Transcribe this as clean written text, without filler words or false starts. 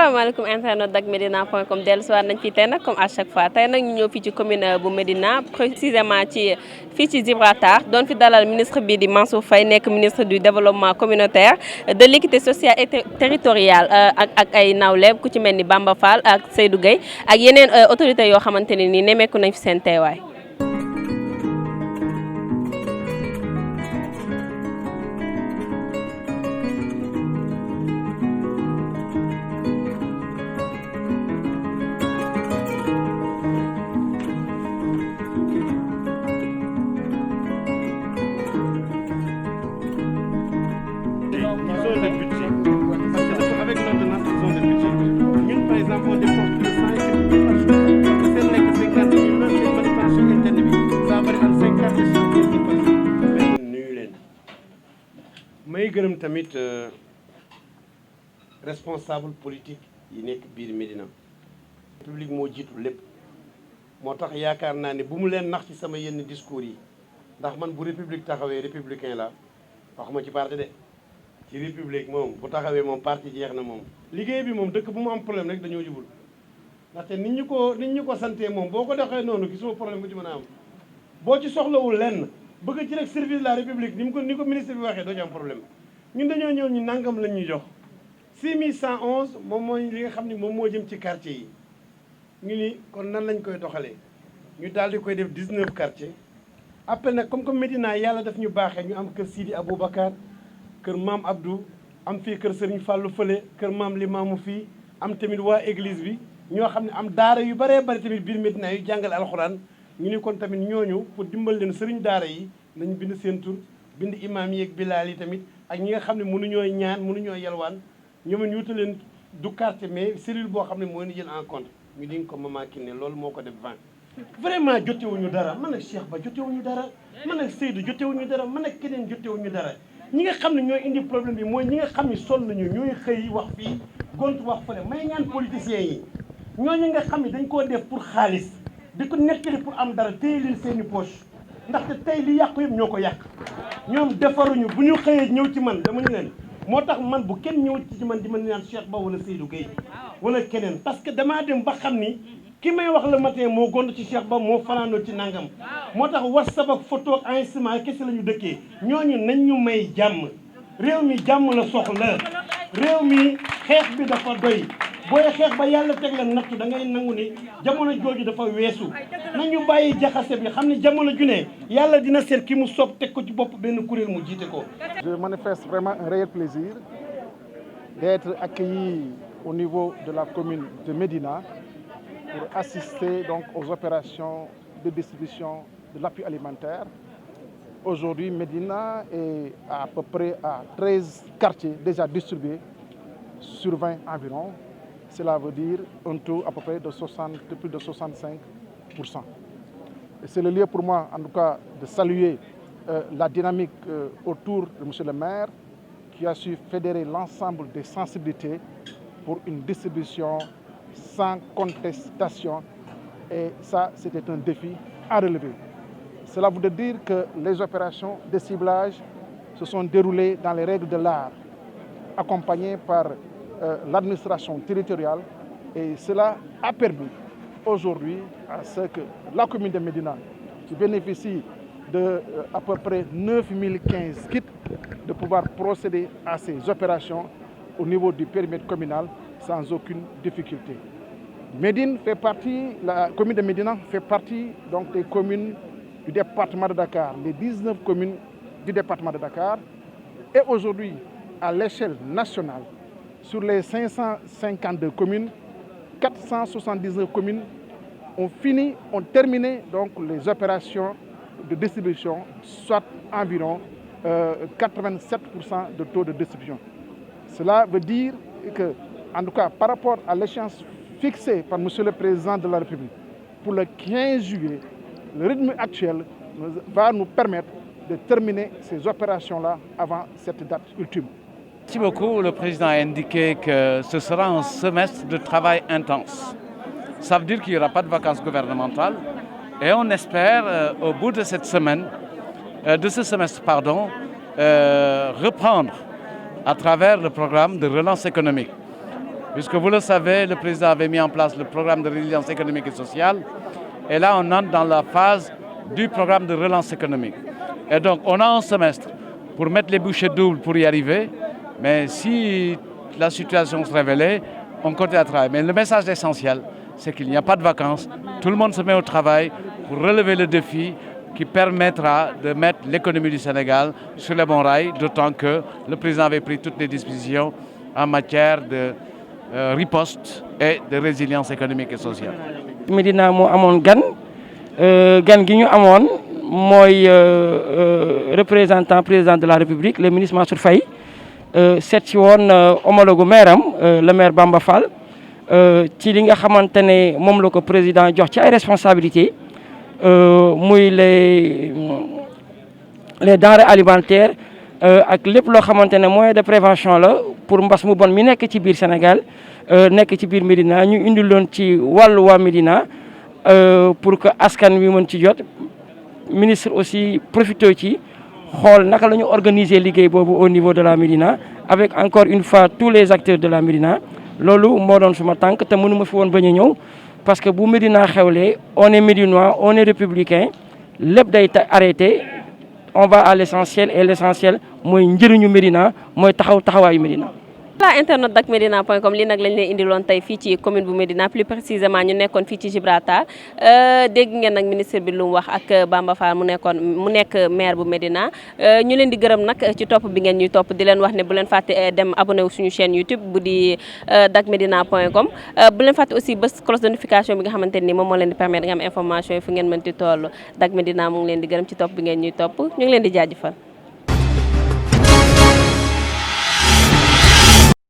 asalaamaaleykum internet Dak Médina.com dellusiwaat nañ fi tey nag comme à chaque fois tey nag ñu ñëw fii ci commune bu Médina précisément fii ci Gibraltar doon fi dalal ministre bi di Mansour Faye nekk ministre du développement communautaire de l'équité sociale et territoriale ak ay nawle ku ci mel ni Bamba Fall ak Seydou Gueye ak yeneen autorités yoo xamante ne nii nemmeeku nañ fi seen teewaay. may gërëm tamit responsable politique yi nekk biir Médina. République moo jiitu lépp moo tax yaakaar naa ne bu mu leen nax ci sama yenn discours yi ndax man bu république taxawee républicain la waxuma ci parti de ci république moom bu taxawee moom parti jeex na moom. liggéey bi moom dëkk bu mu am problème rek dañoo jubul ndaxte nit ñu ko santee moom boo ko doxee noonu gisuma problème bu ci mën a am boo ci soxlawul lenn. bëgg ci rek service de la république ni ko ministre bi waxee doo ci am problème ñun dañoo ñëw ñu nangam lañ ñuy jox 6111 moom mooy li nga xam ne moom moo jëm ci quartier yi ñu ni kon nan lañ koy doxalee ñu daal di koy def 19 quartiers après nag comme Médina yàlla daf ñu baaxee ñu am kër Sidi Aboubacar kër maam Abdou am fii kër Serigne Fallou fële kër maam Limamou fii am tamit waa église bi ñoo xam ne am daara yu bëree bëri tamit biir Médina yu jàngale alxuraan ñu ni kon tamit ñooñu pour dimbal leen sëriñ daara yi nañ bind seen tur bind imaam yi ak bilaal yi tamit ak ñi nga xam ne mënuñoo ñaan mënuñoo yelwaan ñoom ñu wuta leen du quartier mais cellule boo xam ne moo leen jël en compte ñu di ko Mama Kiné loolu moo ko def 20. vraiment jotewuñu dara man ak Cheikh Ba jotewuñu dara man ak Seydou jotewuñu dara man ak keneen jotewuñu dara ñi nga xam ne ñooy indi problème bi mooy ñi nga xam ne sonn nañu ñooy xëy wax fii gont wax fële may ñaan politiciens yi ñooñu nga xam ne dañ koo def pour xaalis di ko nekkali pour am dara téye leen seeni poche ndaxte tey li yàqu yëpp ñoo ko yàq ñoom defaruñu bu ñu xëyee ñëw ci man dama ñu leen moo tax man bu kenn ñëw ci man di ma naan Cheikh Ba wala Seydou Gueye wala keneen parce que damaa dem ba xam ni ki may wax le matin moo gond ci Cheikh Ba moo fanaanoo ci nangam moo tax WhatsApp ak photo ak enregistrement kese la ñu dëkkee ñooñu nañ ñu may jàmm réew mi jàmm la soxla réew mi xeex bi dafa doy booy xeex ba yàlla teg la nattu da ngay nangu ni jamono jooju dafa weesu nañu bàyyi jaxase bi xam ne jamono ju ne yàlla dina seet ki mu soob teg ko ci bopp benn kuréel mu jiite ko. Je manifeste vraiment un réel plaisir d'être accueilli au niveau de la commune de Médina pour assister donc aux opérations de distribution de l'appui alimentaire. Aujourd'hui, Médina est à peu près à 13 quartiers déjà distribués sur 20 environ. Cela veut dire un taux à peu près de plus de 65%. Et c'est le lieu pour moi, en tout cas, de saluer la dynamique autour de M. le maire, qui a su fédérer l'ensemble des sensibilités pour une distribution sans contestation. Et ça, c'était un défi à relever. Cela voudrait dire que les opérations de ciblage se sont déroulées dans les règles de l'art, accompagnées par l'administration territoriale, et cela a permis aujourd'hui à ce que la commune de Médina, qui bénéficie de à peu près 9015 kits, de pouvoir procéder à ces opérations au niveau du périmètre communal sans aucune difficulté. La commune de Médina fait partie donc des communes du département de Dakar, les 19 communes du département de Dakar, et aujourd'hui à l'échelle nationale, sur les 552 communes, 479 communes ont terminé donc les opérations de distribution, soit environ 87% de taux de distribution. Cela veut dire que, en tout cas, par rapport à l'échéance fixée par M. le Président de la République pour le 15 juillet, le rythme actuel va nous permettre de terminer ces opérations-là avant cette date ultime. Merci beaucoup. Le président a indiqué que ce sera un semestre de travail intense. Ça veut dire qu'il n'y aura pas de vacances gouvernementales. Et on espère, au bout de cette semaine, de ce semestre, reprendre à travers le programme de relance économique. puisque vous le savez, le président avait mis en place le programme de résilience économique et sociale. Et là, on entre dans la phase du programme de relance économique. Et donc, on a un semestre pour mettre les bouchées doubles pour y arriver. Mais si la situation se révélait, on continue à travailler. Mais le message essentiel, c'est qu'il n'y a pas de vacances. Tout le monde se met au travail pour relever le défi qui permettra de mettre l'économie du Sénégal sur les bons rails, d'autant que le président avait pris toutes les dispositions en matière de riposte et de résilience économique et sociale. Médina moo amoon gan gi ñu amoon mooy représentant président de la République le ministre Mansour Faye seet si woon homologue maire am le maire Bamba Fall ci li nga xamante ne moom la ko président jox ci ay responsabilités muy les denrées alimentaires ak lépp loo xamante ne moyen de prévention la pour mbas mu bon mi nekk ci biir Sénégal nekk ci biir Médina ñu indiloon ci wàllu waa Médina pour que askan wi mën ci jot ministre aussi profité ci xool naka la ñu organiser liggéey boobu au niveau de la Médina avec encore une fois tous les acteurs de la Médina loolu moo doon suma tànk te mënu ma fi woon bañ a ñëw parce que bu Médina xewlee on est médinois on est républicain lépp day arrêté on va à l'essentiel et l'essentiel mooy njëriñu Médina mooy taxawaayu Médina. voilà internet dakmedina.com lii nag lañ leen indiloon tey fii ci commune bu Médina plus précisément ñu nekkoon fii ci Gibraltar dégg ngeen nag ministre bi lu mu wax ak Bamba Fall mu nekk maire bu Médina ñu leen di gërëm nag ci topp bi ngeen ñuy topp di leen wax ne bu leen fàtte dem abonné wu suñu chaîne YouTube bu di dakmedina.com bu leen fàtte aussi bés cloche de notification bi nga xamante ni moom moo leen di permettre nga am information yi fu ngeen mënti toll Dak Médina mu ngi leen di gërëm ci topp bi ngeen ñuy topp ñu ngi leen di jaajëfal